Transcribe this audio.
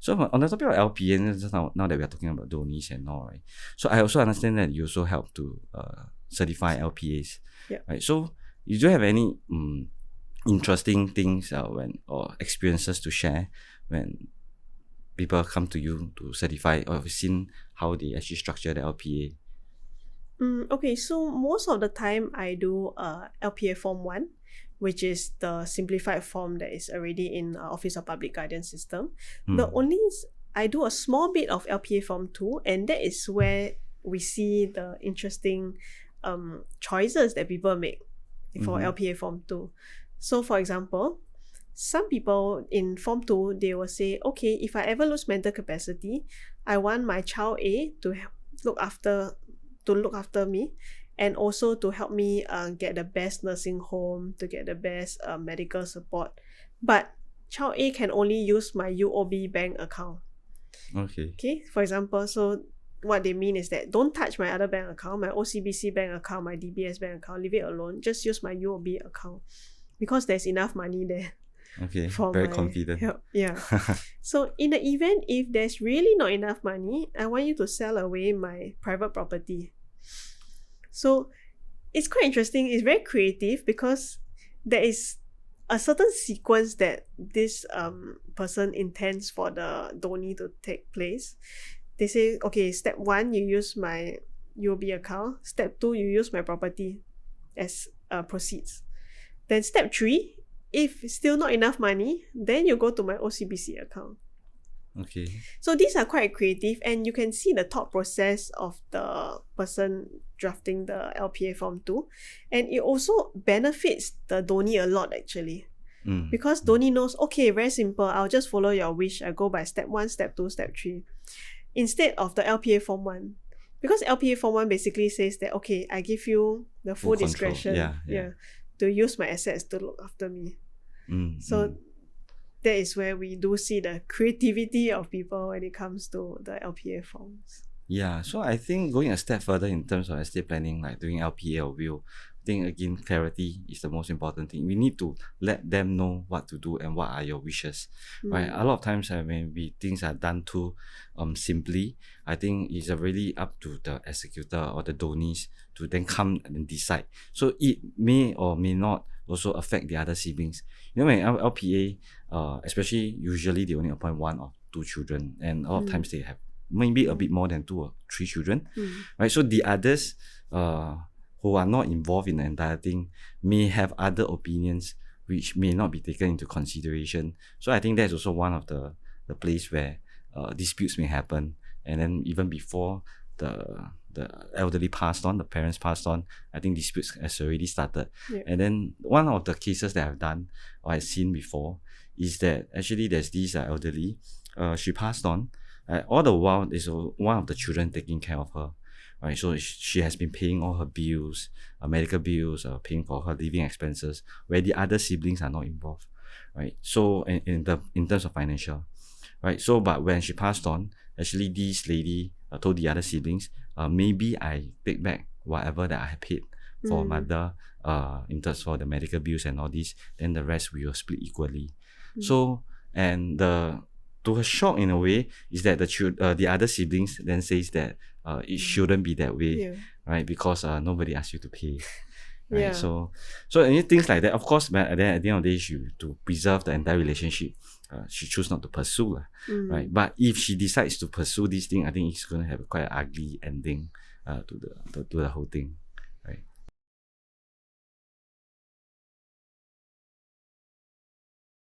So on the topic of LPA, just now that we are talking about donees and all, right? So I also understand that you also help to certify LPAs, Yeah. right? So you do have any interesting things or experiences to share when people come to you to certify, or have seen how they actually structure the LPA? Okay, so most of the time I do LPA Form 1, which is the simplified form that is already in Office of Public Guidance System. I do a small bit of LPA Form 2, and that is where we see the interesting choices that people make for LPA Form 2. So for example, some people in Form 2, they will say, okay, if I ever lose mental capacity, I want my child A to look after me, and also to help me get the best nursing home, to get the best medical support. But child A can only use my UOB bank account. Okay, for example, so what they mean is that don't touch my other bank account, my OCBC bank account, my DBS bank account, leave it alone. Just use my UOB account because there's enough money there. Okay, for very my confident. help. Yeah. So in the event if there's really not enough money, I want you to sell away my private property. So it's quite interesting. It's very creative because there is a certain sequence that this person intends for the donee to take place. They say, okay, step 1, you use my UOB account. Step 2, you use my property as proceeds. Then step 3, if still not enough money, then you go to my OCBC account. Okay. So these are quite creative, and you can see the thought process of the person drafting the LPA Form 2. And it also benefits the donee a lot actually. Because donee knows, okay, very simple, I'll just follow your wish. I go by step 1, step 2, step 3. Instead of the LPA Form 1. Because LPA Form 1 basically says that, okay, I give you the full discretion to use my assets to look after me. So that is where we do see the creativity of people when it comes to the LPA forms. Yeah, so I think going a step further in terms of estate planning, like doing LPA or will, I think again clarity is the most important thing. We need to let them know what to do and what are your wishes, right? A lot of times when things are done too simply, I think it's really up to the executor or the donees to then come and decide. So it may or may not also affect the other siblings. You know, when LPA, especially usually they only appoint 1 or 2 children, and a lot of times they have maybe a bit more than 2 or 3 children, right? So the others who are not involved in the entire thing may have other opinions which may not be taken into consideration. So I think that's also one of the place where disputes may happen, and then even before the elderly passed on, the parents passed on, I think disputes has already started. And then one of the cases that I've done or I've seen before is that actually there's this elderly, she passed on. All the while, there's one of the children taking care of her, right? So she has been paying all her bills, medical bills, paying for her living expenses, where the other siblings are not involved, right? So in terms of financial, right? So but when she passed on, actually this lady told the other siblings, maybe I take back whatever that I have paid for mother, in terms for the medical bills and all this, then the rest we will split equally. So and to her shock in a way is that the other siblings then says that it shouldn't be that way, right? Because nobody asked you to pay, right? So things like that. Of course, but then at the end of the day, to preserve the entire relationship, she chose not to pursue, right? But if she decides to pursue this thing, I think it's going to have quite an ugly ending to the whole thing.